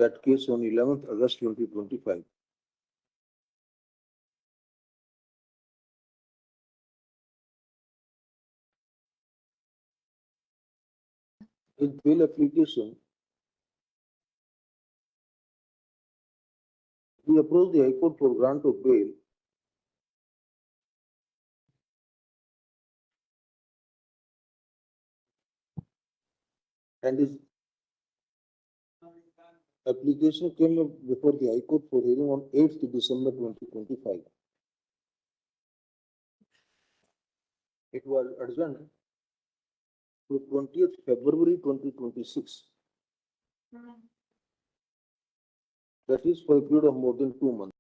that case on 11th August 2025. In bail application, we approached the High Court for grant of bail. And his application came up before the High Court for hearing on 8th December 2025. It was adjourned to 20th February 2026. That is for a period of more than 2 months.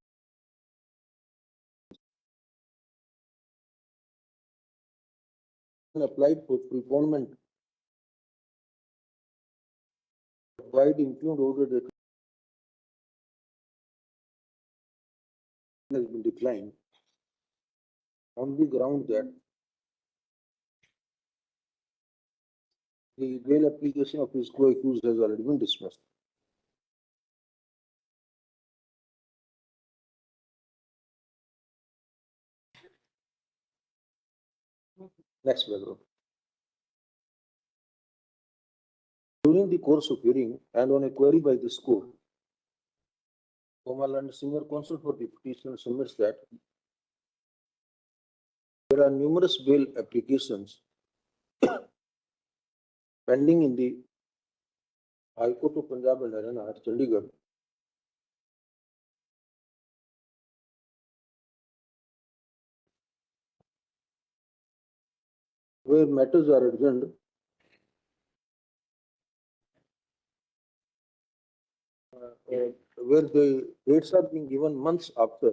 Applied for preponement wide impugned order that has been declined on the ground that the bail application of his co-accused has already been dismissed. Next paragraph. During the course of hearing and on a query by this court, Komal and senior counsel for the petitioner submits that there are numerous bail applications pending in the High Court of Punjab and Haryana at Chandigarh, where matters are adjourned where the dates are being given months after,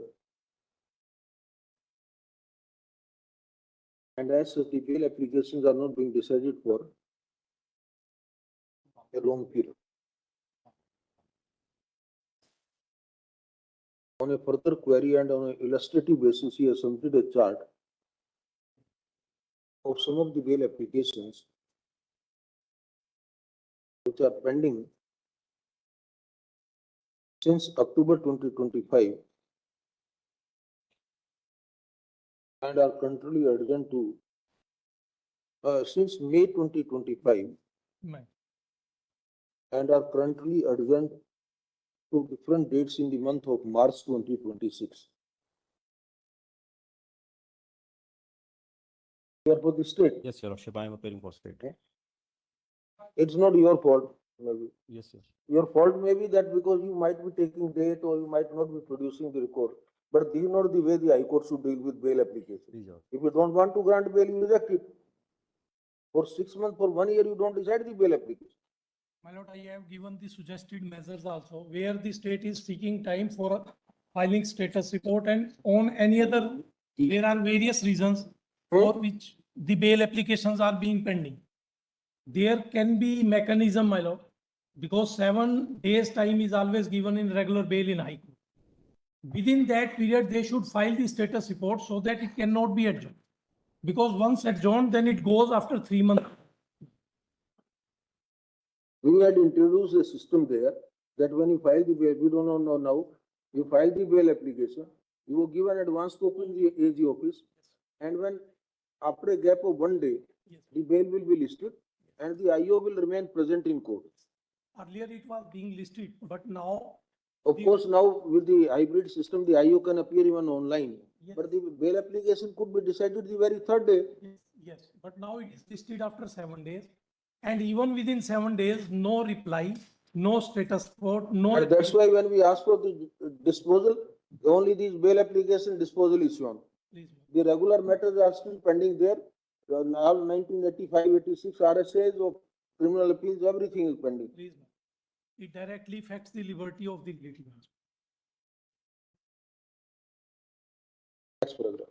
and as such the bail applications are not being decided for a long period. On a further query and on an illustrative basis, he has submitted a chart of some of the bail applications which are pending since October 2025 and are currently adjourned to since May 2025 and are currently adjourned to different dates in the month of March 2026. You are for the state. Yes, Your Lordship, I am appearing for state. It's not your fault, maybe. Yes, yes. Your fault may be that because you might be taking date or you might not be producing the record. But this is not the way the High Court should deal with bail application. If you don't want to grant bail, you reject it. For 6 months, for 1 year, you don't decide the bail application. My lord, I have given the suggested measures also, where the state is seeking time for filing status report and on any other, there are various reasons for which the bail applications are being pending. There can be mechanism, my lord, because 7 days time is always given in regular bail in High Court. Within that period, they should file the status report so that it cannot be adjourned. Because once adjourned, then it goes after 3 months. We had introduced a system there that when you file the bail, we don't know now, you file the bail application, you will give an advance copy in the AG office, and when after a gap of 1 day, the bail will be listed and the IO will remain present in court. Earlier it was being listed, but now. Of course, now with the hybrid system, the IO can appear even online, Yes. but the bail application could be decided the very third day. Yes, but now it is listed after 7 days. And even within 7 days, no reply, no status report, no. And that's why when we ask for the disposal, only these bail application disposal is shown. Please, The regular matters are still pending there. All 1985, 86 RSAs of criminal appeals, everything is pending. please. It directly affects the liberty of the litigants. Next paragraph.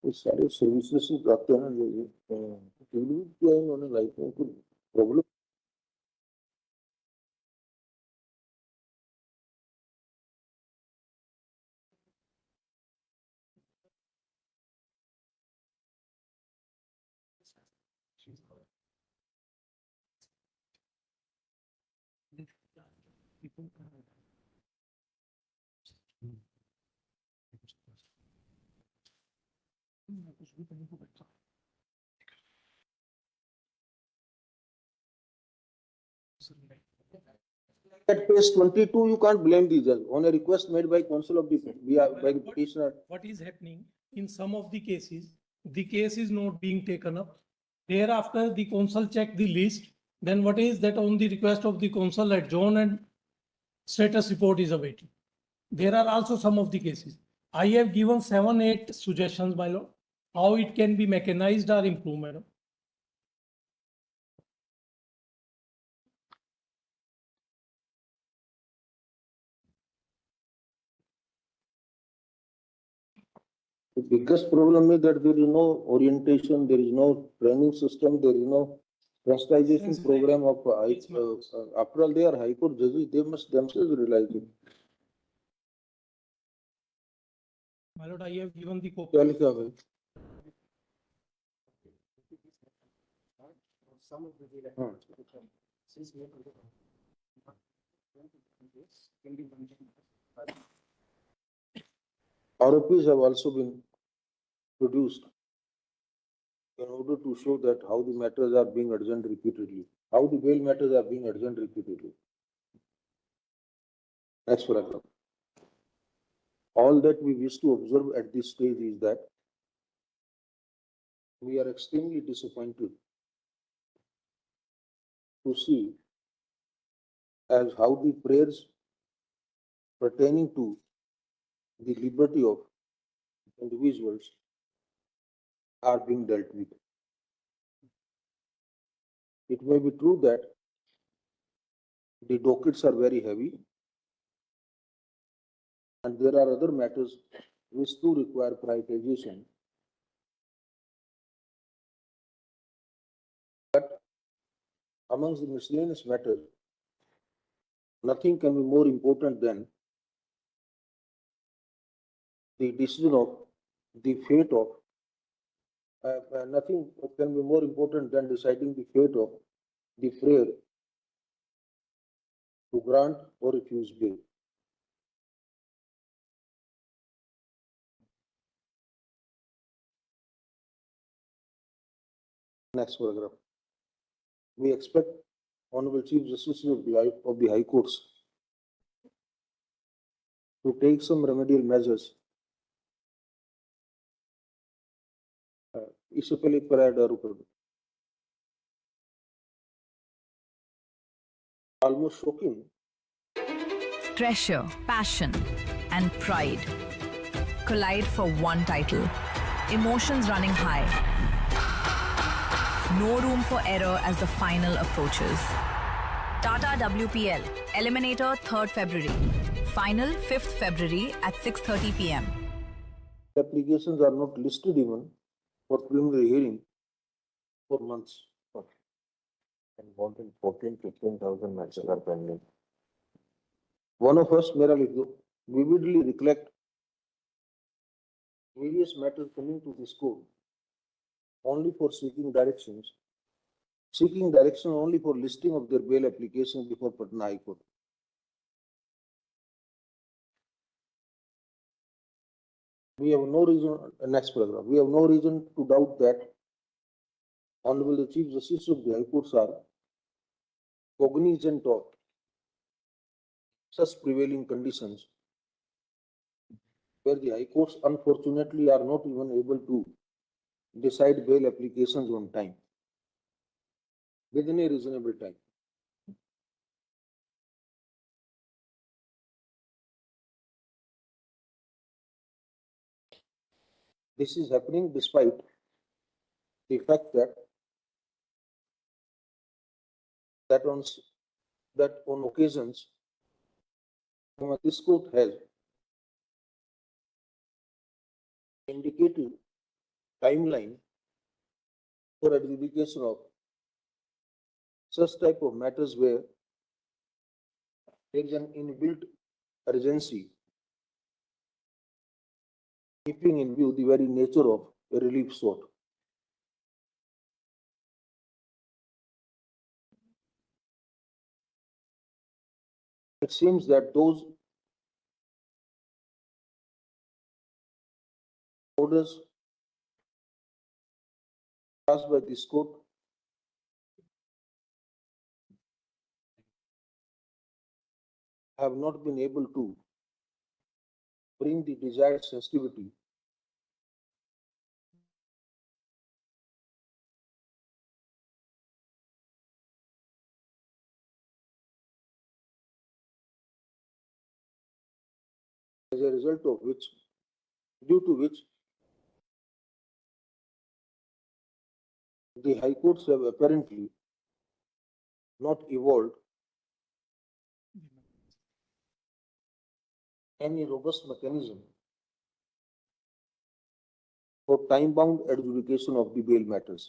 ये सारे services से जाते हैं ना ये क्या है उन्होंने लाइफ में कुछ problem at page 22 you can't blame the judge on a request made by counsel of the by the petitioner. What is happening in some of the case is not being taken up. Thereafter, the council check the list, then what is that on the request of the council adjourn and status report is awaited. There are also some of the cases. I have given 7, 8 suggestions, my lord, how it can be mechanized or improved, madam. The biggest problem is that there is no orientation, there is no training system, there is no sensitization program of, after all, they are high court judges, they must themselves realize it. My lord, I have given the copy. क्या लिखा है? हाँ. ROPs have also been produced in order to show that how the matters are being adjourned repeatedly, how the bail matters are being adjourned repeatedly. Next paragraph. All that we wish to observe at this stage is that we are extremely disappointed to see as how the prayers pertaining to the liberty of individuals are being dealt with. It may be true that the dockets are very heavy and there are other matters which do require prioritization. But amongst the miscellaneous matters, nothing can be more important than the decision of the fate of, nothing can be more important than deciding the fate of the prayer to grant or refuse bail. Next paragraph. We expect Honorable Chief Justice of the High Courts to take some remedial measures. इससे पहले एक paragraph और ऊपर. Almost shocking. Pressure, passion, and pride collide for one title. Emotions running high. No room for error as the final approaches. Tata WPL, Eliminator 3rd February. Final 5th February at 6:30 p.m. Applications are not listed even for preliminary hearing for months. And more than 14,000-15,000 matches are pending. One of us, मेरा लिख दो, vividly recollect various matters coming to this court only for seeking direction only for listing of their bail applications before Patna High Court. We have no reason, next paragraph, we have no reason to doubt that Honorable the Chief Justice of the High Courts are cognizant of such prevailing conditions where the High Courts unfortunately are not even able to decide bail applications on time, within a reasonable time. This is happening despite the fact that on occasions this court has indicated timeline for adjudication of such type of matters where there is an inbuilt urgency, keeping in view the very nature of a relief sought. It seems that those orders passed by this court have not been able to bring the desired sensitivity as a result of which, due to which, the high courts have apparently not evolved any robust mechanism for time-bound adjudication of the bail matters.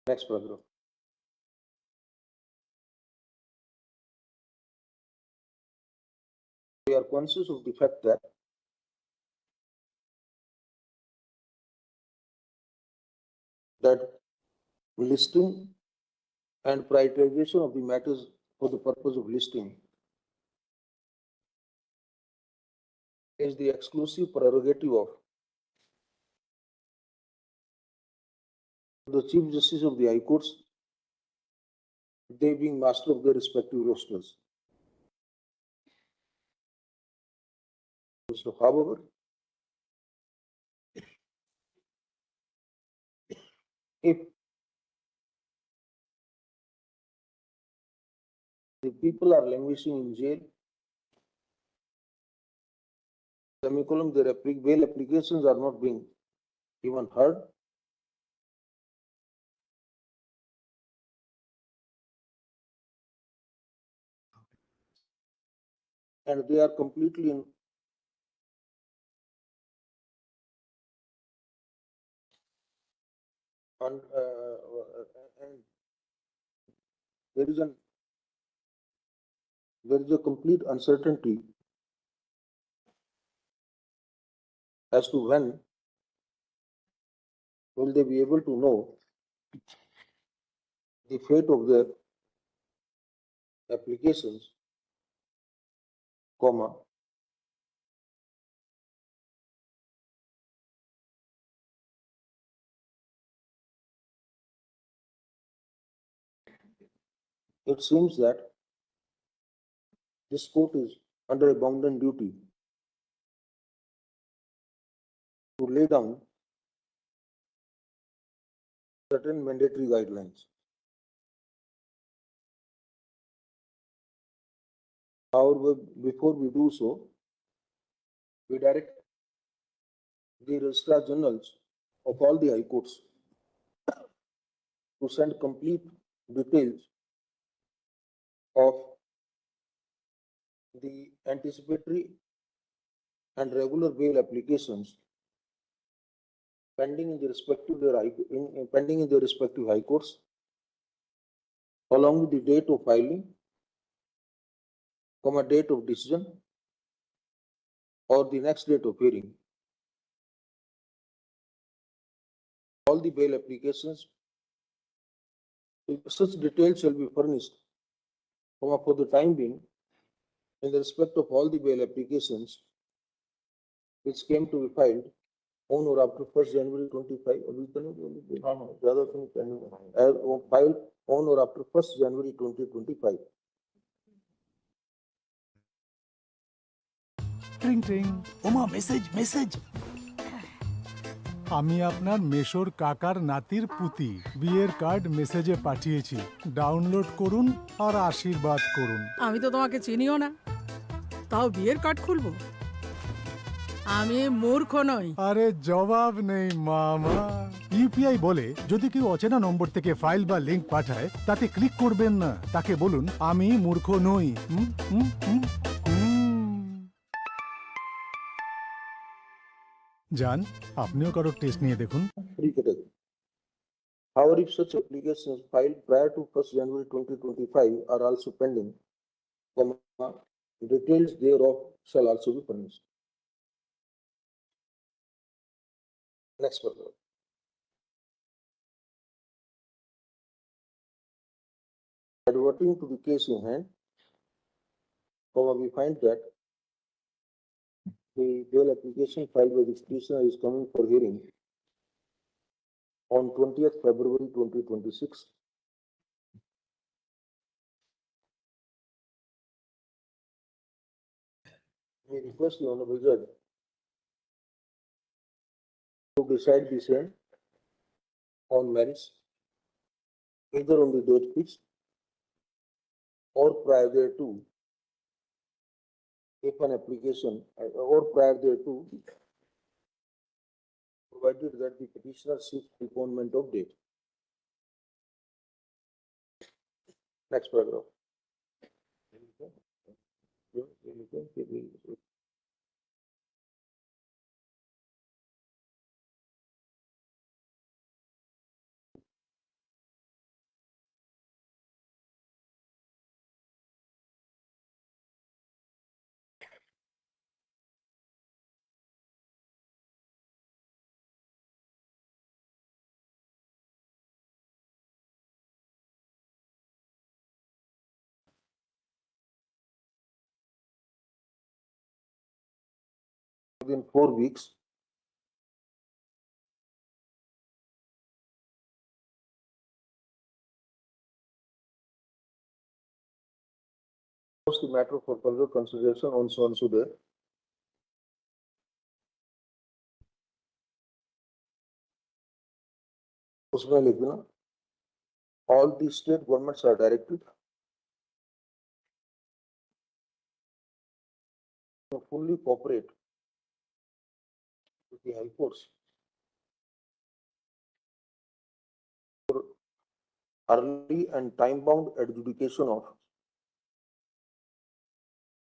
Next paragraph. We are conscious of the fact that listing and prioritization of the matters for the purpose of listing is the exclusive prerogative of the Chief Justice of the High Courts, they being master of their respective rosters. So, however, if the people are languishing in jail, semicolon, their bail applications are not being even heard, and they are completely in and there is a complete uncertainty as to when will they be able to know the fate of their applications, comma, it seems that this court is under a bounden duty to lay down certain mandatory guidelines. However, before we do so, we direct the Registrar Generals of all the High Courts to send complete details of the anticipatory and regular bail applications pending in the respective High Courts, along with the date of filing, comma, date of decision, or the next date of hearing. All the bail applications, such details shall be furnished, comma, for the time being, in the respect of all the bail applications which came to be filed on or after 1st January 25, filed on or after 1st January 2025. ট্রিং ট্রিং। ওমা message message আমি আপনার মেশোর কাকার নাতির পুতি বিয়ের card মেসেজে পাঠিয়েছি, download করুন আর আশীর্বাদ করুন। আমি তো তোমাকে চিনিও না, তাও বিয়ের কার্ড খুলবো? আমি মূর্খ নই। আরে জবাব নেই মামা। ইউপিআই বলে যদি কেউ অচেনা নম্বর থেকে ফাইল বা লিংক পাঠায় তাতে ক্লিক করবেন না, তাকে বলুন আমি মূর্খ নই। যান, আপনিও কারো টেস্ট নিয়ে দেখুন। Three category. However, if such applications filed prior to 1st January 2025 are also pending, comma, details thereof shall also be furnished. Next paragraph. Adverting to the case in hand, comma, we find that the bail application filed by the petitioner is coming for hearing on 20th February 2026. We request the Honorable Judge to decide the same on merits, either on the date fixed or prior thereto, if an application, or prior thereto, provided that the petitioner seeks postponement of date. Next paragraph. Within 4 weeks, post the matter for further consideration on so and so day. उसमें लिख देना, all the state governments are directed to fully cooperate with the high courts for early and time-bound adjudication of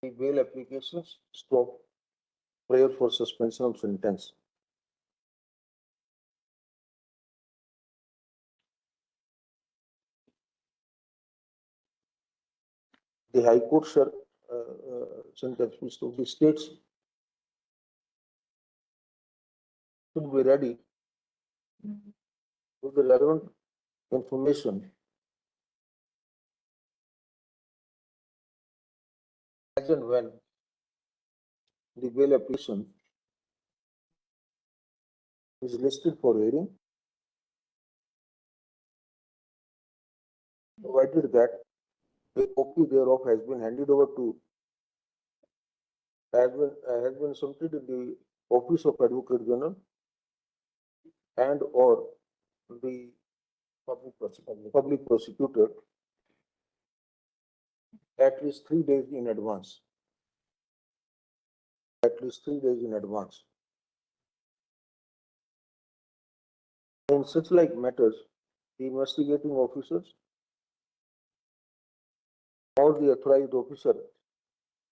the bail applications, stop prayer for suspension of sentence. The High Court shall sentence of the states should be ready with the relevant information as and when the bail application is listed for hearing, provided that a copy thereof has been handed over to, has been submitted in the Office of Advocate General and or the public prosecutor at least 3 days in advance. At least 3 days in advance. In such like matters, the investigating officers or the authorized officer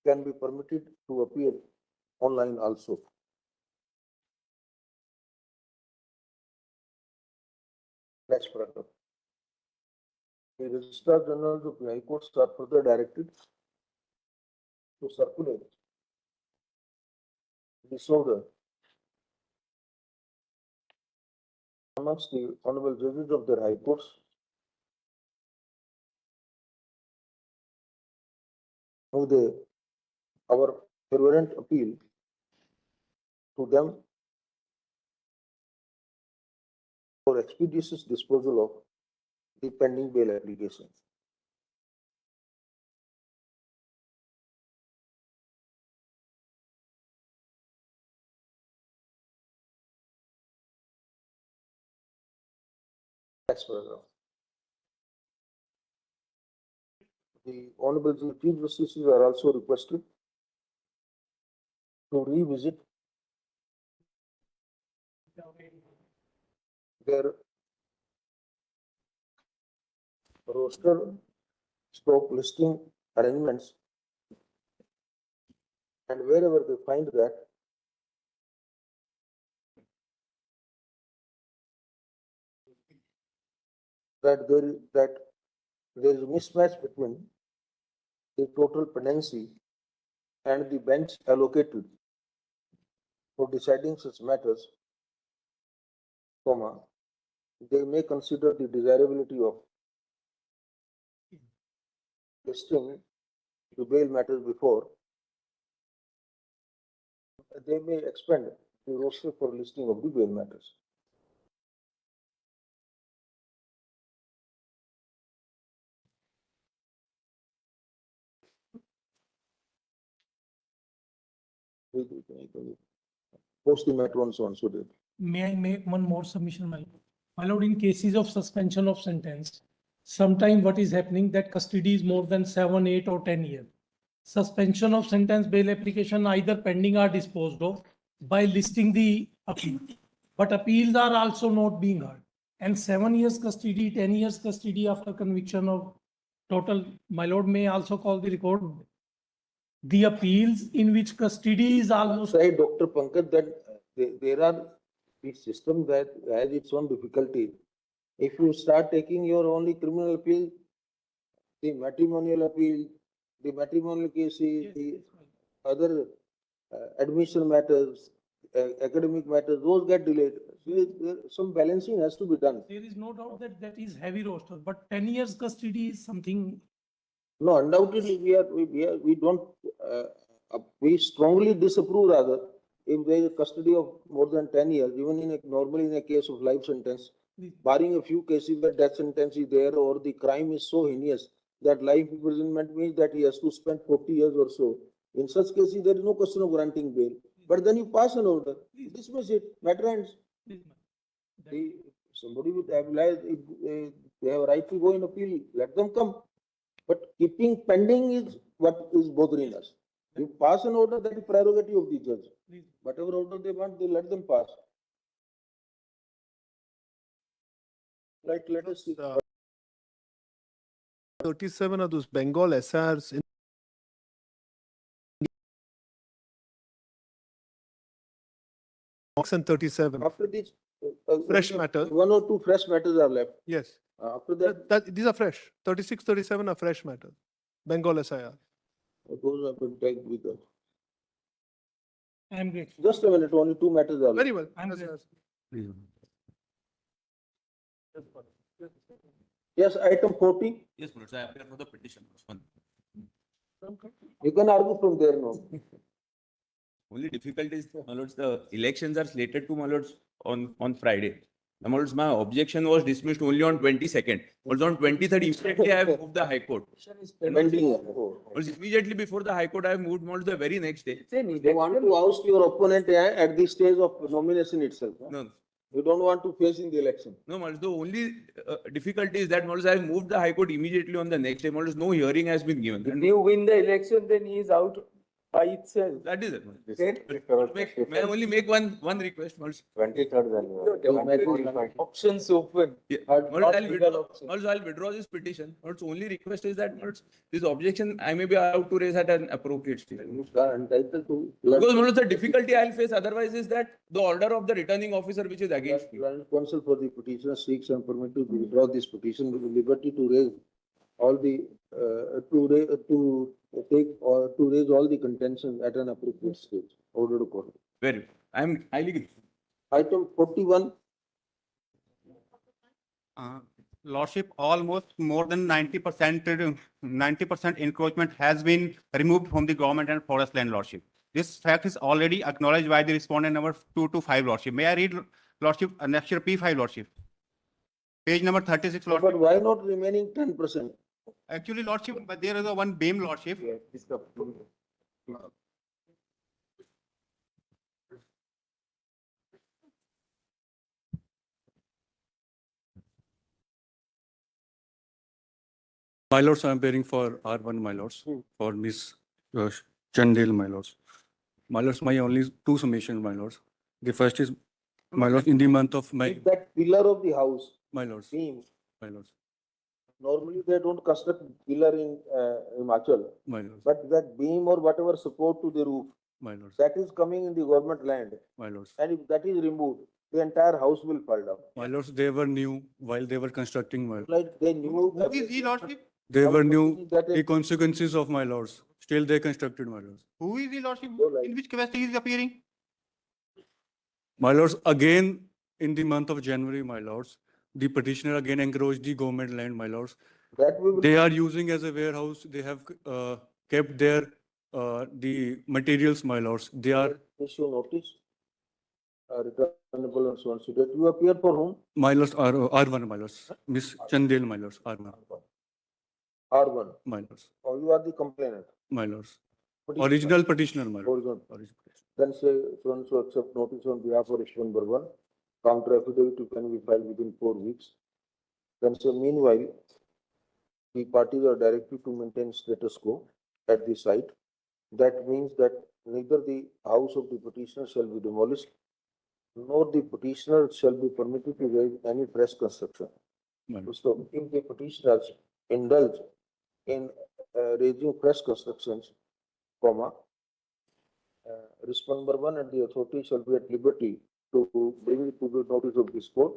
can be permitted to appear online also. Next paragraph. The Registrar General of the High Courts are further directed to circulate this order amongst the honorable judges of their High Courts who our fervent appeal to them for expeditious disposal of the pending bail application. Next paragraph. The honorable Chief Justices are also requested to revisit their roster stock listing arrangements, and wherever they find that that there is a mismatch between the total pendency and the bench allocated for deciding such matters, comma, they may consider the desirability of listing the bail matters before. They may expand the roster for listing of the bail matters. Post the matter on so and so date. May I make one more submission, my lord? My lord, in cases of suspension of sentence, sometime what is happening that custody is more than 7, 8 or 10 years. Suspension of sentence bail application either pending or disposed of by listing the appeal. But appeals are also not being heard. And 7 years custody, 10 years custody after conviction of total, my lord may also call the record. The appeals in which custody is almost. Say, Dr. Pankaj, that there are the system that has its own difficulty. If you start taking your only criminal appeal, the matrimonial appeal, the matrimonial cases, the other admission matters, academic matters, those get delayed. Some balancing has to be done. There is no doubt that that is heavy roster, but 10 years custody is something. No, undoubtedly, we don't, we strongly disapprove rather, if there is custody of more than 10 years, even normally in a case of life sentence, barring a few cases where death sentence is there or the crime is so heinous that life imprisonment means that he has to spend 40 years or so. In such cases, there is no question of granting bail. But then you pass an order, dismiss it, matter ends. Somebody would have, if they have a right to go in appeal, let them come. But keeping pending is what is bothering us. You pass an order, that is prerogative of the judge. Whatever order they want, they let them pass. Right, let us see. 37 of those Bengal SRs in and 37. After this. Fresh matters. 1 or 2 fresh matters are left. Yes, After that, these are fresh. 36, 37 are fresh matters. Bengal SIR. those are going to take with us. I am grateful. Just a minute, only 2 matters are left. Very well. I'm Yes, good. yes. Yes, item 40, Yes, my lords, I appear for the petition. you can argue from there now. Only difficulty is, my lords, the elections are slated to, my lords, on Friday. My lords, my objection was dismissed only on 22nd. Also on 23rd, immediately I have moved the High Court. Pending. Also immediately before the High Court, I have moved, my lords, the very next day. You want to oust your opponent at the stage of nomination itself. No, You don't want to face in the election. no, my lords, the only difficulty is that, my lords, I have moved the High Court immediately on the next day. My lords, no hearing has been given. If And you win the election, then he is out by itself. that is it. my lords. Okay. May I only make one request, my lords? 23rd January. Options open. Yeah, Hard- my lords, hard I'll legal withdraw, option. my lords, I'll withdraw this petition. My lords, only request is that, my lords, this objection, I may be allowed to raise at an appropriate stage. You are entitled to. Because one of the difficulty I'll face otherwise is that the order of the returning officer which is against me. Learned counsel for the petitioner seeks and permit to withdraw this petition with the liberty to raise all the, to take or to raise all the contention at an appropriate stage. Order to court. Very good. I'm highly grateful. Item 41, Lordship, almost more than 90% encroachment has been removed from the government and forest land, Lordship. This fact is already acknowledged by the respondent number 2 to 5, Lordship. May I read, Lordship, annexure P5, Lordship? Page number 36, but Lordship. why not remaining 10%? Actually, Lordship, but there is a one BAME, Lordship. My lords, I am appearing for R1, my lords, for Miss Chandel, my lords. My lords, my only 2 submissions, my lords. The first is, my lords, in the month of May, If that pillar of the house, my lords, beam, my lords, normally they don't construct pillar in Himachal, my lords, but that beam or whatever support to the roof, my lords, that is coming in the government land. my lords, And if that is removed, the entire house will fall down. My lords, they were new while they were constructing my, Like they knew. Who is he, lordship? they were new That the is- consequences of my lords. Still they constructed my lords. Who is the lordship? No, like- In which capacity is appearing? My lords, again, in the month of January, my lords, the petitioner again encroached the government land, my lords. That we will. They are using as a warehouse. They have kept their the materials, my lords. They are, Issue notice. Returnable and so on. So that you appear for whom? my lords, are R1, my lords. Miss Chandel, my lords, R1, R1. my lords, Or you are the complainant. my lords. Petitioner. Original petitioner, my lords. Original. Original petitioner. Then say so and so accept notice on behalf of issue number 1. Counter affidavit can be filed within 4 weeks. Then say meanwhile, the parties are directed to maintain status quo at the site. That means that neither the house of the petitioner shall be demolished, nor the petitioner shall be permitted to raise any fresh construction. My lords. So if the petitioners indulge in raising fresh constructions, comma, risk number 1 and the authority shall be at liberty to bring it to the notice of this court.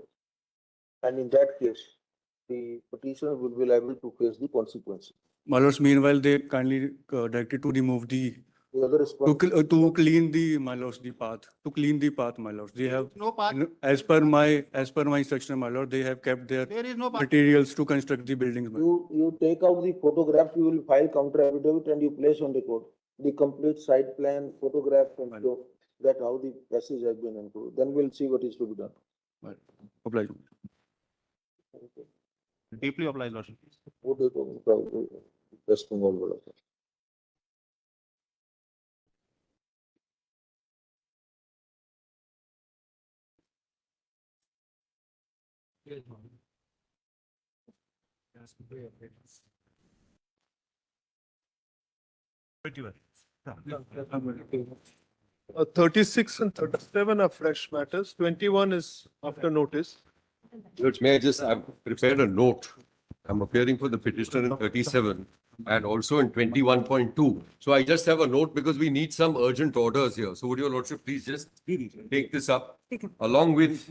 And in that case, the petitioner will be liable to face the consequences. My lords, meanwhile, they kindly directed to remove the, The other response. to clean the, my lords, the path, to clean the path, my lords. They have, No path. as per my instruction, my lord, they have kept their There is no path. materials to construct the buildings. my lord. You take out the photographs, you will file counter affidavit and you place on the court the complete site plan, photograph and show that how the passage has been improved. Then we'll see what is to be done. Oblige. Deeply obliged, lordship. वो देखो उनका waste Bengal वाला था। Uh, 36 and 37 are fresh matters. 21 is after notice. Judge, may I just, I've prepared a note. I'm appearing for the petitioner in 37 and also in 21.2. So I just have a note because we need some urgent orders here. So would your lordship please just take this up along with,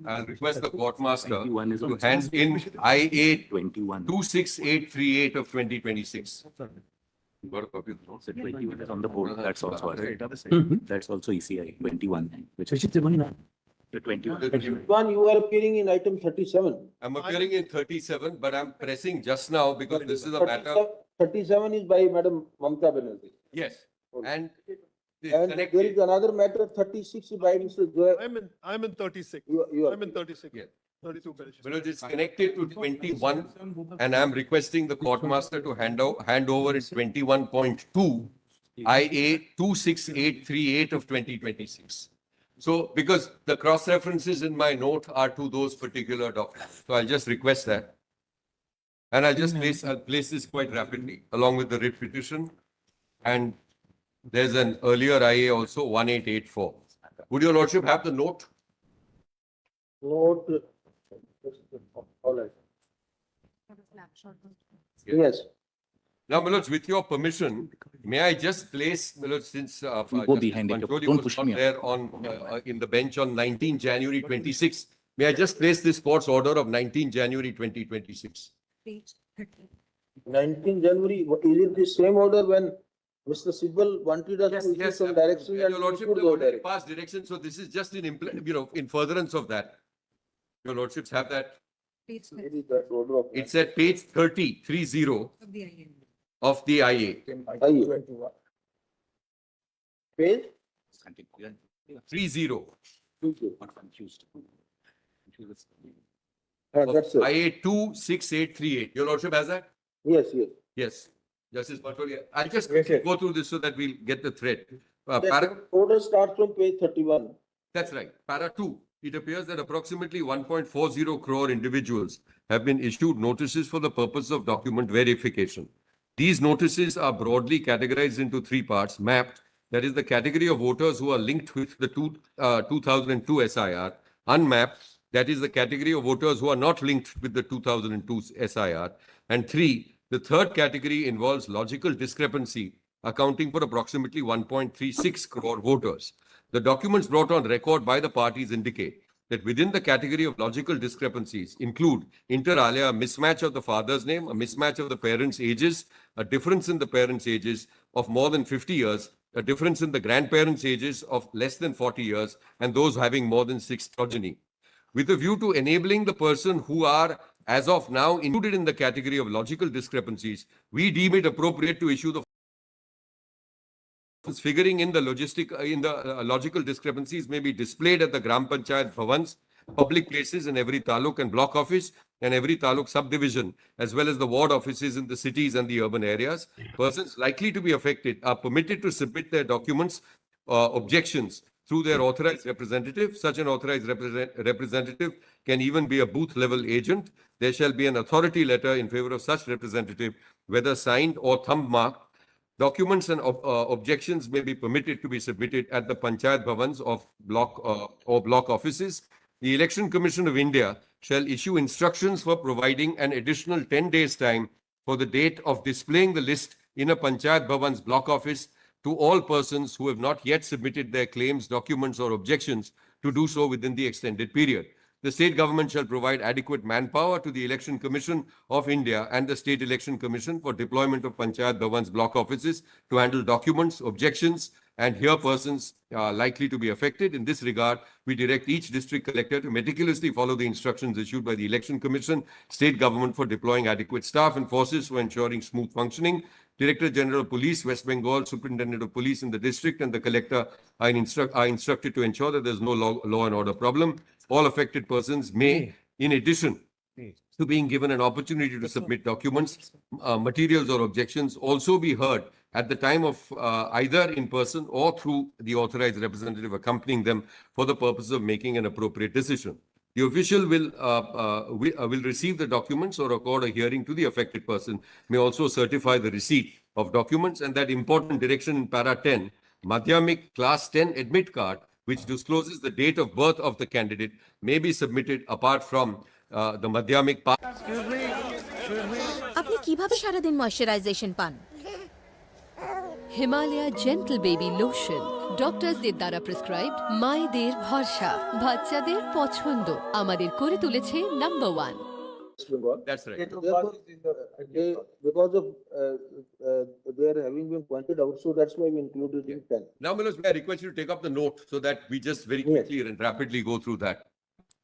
I'll request the court master to hand in IA 26838 of 2026. You got a copy of the note? 21 is on the board, that's also, that's also ECI 21, which is the 21. One, you are appearing in item 37. I'm appearing in 37, but I'm pressing just now because this is a matter. 37 is by Madam Mamta Banerjee. Yes, and. And there is another matter, 36 by Mr. Joy. I'm in 36. You are. I'm in 36. Yeah. 32 petitions. Because it's connected to 21 and I'm requesting the court master to hand over its 21.2 IA 26838 of 2026. So because the cross references in my note are to those particular documents. So I'll just request that. And I'll place this quite rapidly along with the writ petition. And there's an earlier IA also 1884. Would your lordship have the note? Note. All right. Yes. Now, my lords, with your permission, may I just place, my lords, since Go Justice behind it. Pancholi Don't was push not me up. there on in the bench on 19 January 26, may I just place this court's order of 19 January 2026? 19 January, is it the same order when Mr. Sibal wanted us to issue some direction And and your we lordship could have go already direct? passed direction, so this is just in furtherance of that. Your lordships have that. It is that order of. It's at page 30 of the IA. Page? 30 Not confused. That's it. IA 26838. Your lordship has that? Yes, yes. Yes. Justice Pancholi, I'll just go through this so that we'll get the thread. That order starts from page 31. That's right. Para 2. It appears that approximately 1.40 crore individuals have been issued notices for the purpose of document verification. These notices are broadly categorized into 3 parts, mapped. That is the category of voters who are linked with the 2002 SIR. Unmapped. That is the category of voters who are not linked with the 2002 SIR. And 3. The third category involves logical discrepancy, accounting for approximately 1.36 crore voters. The documents brought on record by the parties indicate that within the category of logical discrepancies include inter alia, a mismatch of the father's name, a mismatch of the parents' ages, a difference in the parents' ages of more than 50 years, a difference in the grandparents' ages of less than 40 years, and those having more than 6 progeny. With a view to enabling the person who are, as of now, included in the category of logical discrepancies, we deem it appropriate to issue the figuring in the logical discrepancies may be displayed at the Gram Panchayat Bhavans, public places in every taluk and block office and every taluk subdivision, as well as the ward offices in the cities and the urban areas. Persons likely to be affected are permitted to submit their documents, objections through their authorized representative. Such an authorized representative can even be a booth level agent. There shall be an authority letter in favor of such representative, whether signed or thumb marked. Documents and objections may be permitted to be submitted at the Panchayat Bhavans of block or block offices. The Election Commission of India shall issue instructions for providing an additional 10 days time for the date of displaying the list in a Panchayat Bhavans block office to all persons who have not yet submitted their claims, documents or objections to do so within the extended period. The state government shall provide adequate manpower to the Election Commission of India and the State Election Commission for deployment of Panchayat Bhavans block offices to handle documents, objections, and hear persons likely to be affected. In this regard, we direct each district collector to meticulously follow the instructions issued by the Election Commission, state government for deploying adequate staff and forces for ensuring smooth functioning. Director General of Police, West Bengal, Superintendent of Police in the district, and the collector are instructed to ensure that there is no law and order problem. All affected persons may, in addition to being given an opportunity to submit documents, materials or objections, also be heard at the time of either in person or through the authorized representative accompanying them for the purpose of making an appropriate decision. The official will receive the documents or record a hearing to the affected person, may also certify the receipt of documents, and that important direction in para 10, Madhyamik class 10 admit card, which discloses the date of birth of the candidate, may be submitted apart from the Madhyamik pass. আপনি কিভাবে সারাদিন moisturisation পান? Himalaya gentle baby lotion, ডক্টরসদের দ্বারা prescribed, মায়েদের ভরসা, বাচ্চাদের পছন্দ, আমাদের করে তুলেছে number 1। West Bengal. That's right. Because of their having been pointed out, so that's why we included in 10. Now, Manoj, may I request you to take up the note so that we just very quickly and rapidly go through that.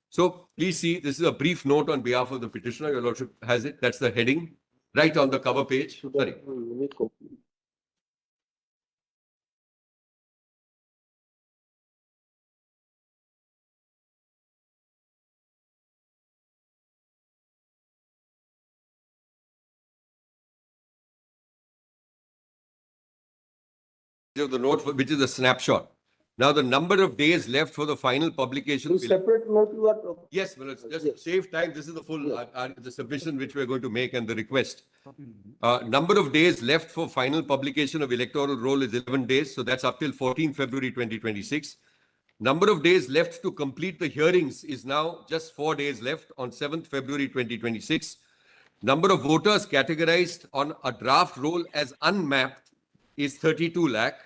So please see, this is a brief note on behalf of the petitioner. Your Lordship has it. That's the heading right on the cover page. Sorry. Of the note, which is a snapshot. Now, the number of days left for the final publication. Separate note you are talking. Yes, Manoj, just save time. This is the full the submission which we are going to make and the request. Number of days left for final publication of electoral roll is 11 days. So that's up till 14 February 2026. Number of days left to complete the hearings is now just 4 days left on 7th February 2026. Number of voters categorized on a draft roll as unmapped is 32 lakh.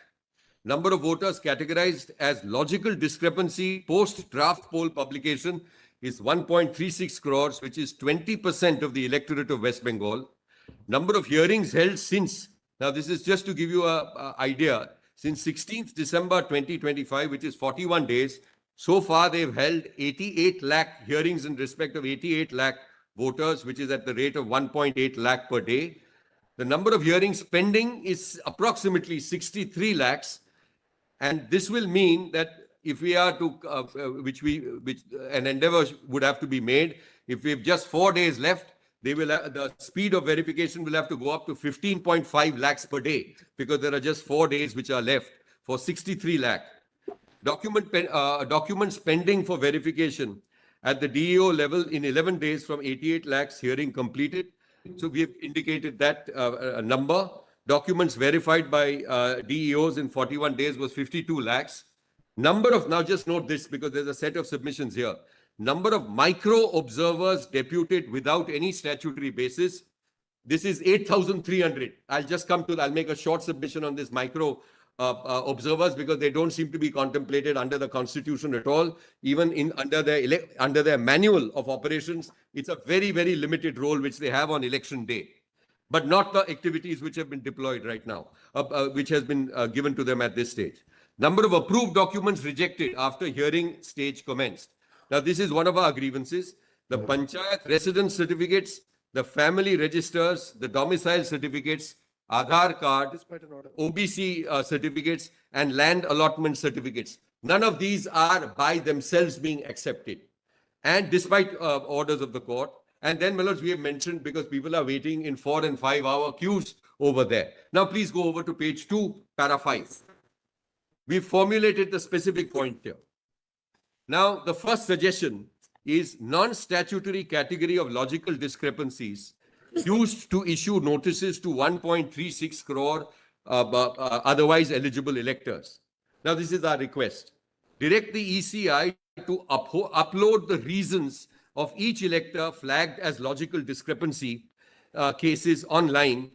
Number of voters categorized as logical discrepancy post-draft poll publication is 1.36 crores, which is 20% of the electorate of West Bengal. Number of hearings held since, now this is just to give you an idea, since 16th December 2025, which is 41 days, so far they've held 88 lakh hearings in respect of 88 lakh voters, which is at the rate of 1.8 lakh per day. The number of hearings pending is approximately 63 lakhs. And this will mean that if we are to, which an endeavor would have to be made, if we have just 4 days left, the speed of verification will have to go up to 15.5 lakhs per day, because there are just 4 days which are left for 63 lakh. Documents pending for verification at the DEO level in 11 days from 88 lakhs hearing completed. So we have indicated that number. Documents verified by DEOs in 41 days was 52 lakhs. Number of, now just note this because there's a set of submissions here. Number of micro observers deputed without any statutory basis. This is 8,300. I'll just come to, I'll make a short submission on this micro observers because they don't seem to be contemplated under the constitution at all. Even under their manual of operations, it's a very, very limited role which they have on election day, but not the activities which have been deployed right now, which has been given to them at this stage. Number of approved documents rejected after hearing stage commenced. Now, this is one of our grievances. The Panchayat residence certificates, the family registers, the domicile certificates, Aadhaar card, OBC certificates, and land allotment certificates. None of these are by themselves being accepted. And despite orders of the court, and then, my lords, we have mentioned because people are waiting in 4 and 5 hour queues over there. Now, please go over to page 2, para 5. We've formulated the specific point here. Now, the first suggestion is non-statutory category of logical discrepancies used to issue notices to 1.36 crore otherwise eligible electors. Now, this is our request. Direct the ECI to upload the reasons of each elector flagged as logical discrepancy cases online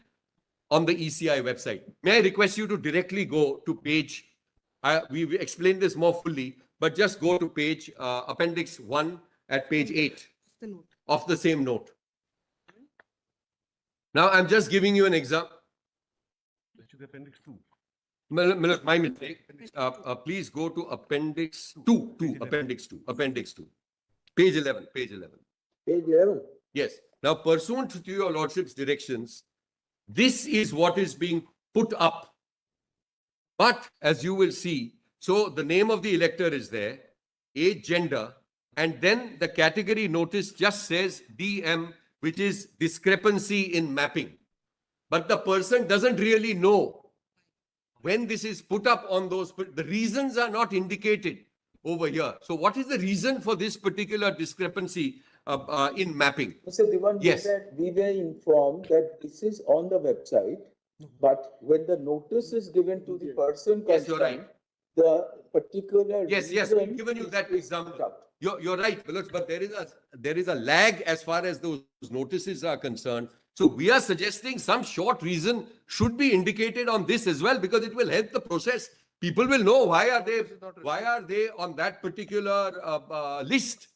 on the ECI website. May I request you to directly go to page, we explained this more fully, but just go to page appendix 1 at page 8 of the same note. Now, I'm just giving you an example. Appendix 2. My mistake. Please go to appendix 2, appendix 2. Page 11. Page 11. Yes. Now, pursuant to your lordship's directions, this is what is being put up. But as you will see, so the name of the elector is there, age, gender, and then the category notice just says DM, which is discrepancy in mapping. But the person doesn't really know when this is put up on those, the reasons are not indicated over here. So what is the reason for this particular discrepancy in mapping? Mr. Diwan, Yes. we were informed that this is on the website, but when the notice is given to the person Yes, you're concerned, right. the particular Yes, reason we've given you that is example. put up. You're right, Bilal, but there is a lag as far as those notices are concerned. So we are suggesting some short reason should be indicated on this as well, because it will help the process. People will know why are they on that particular list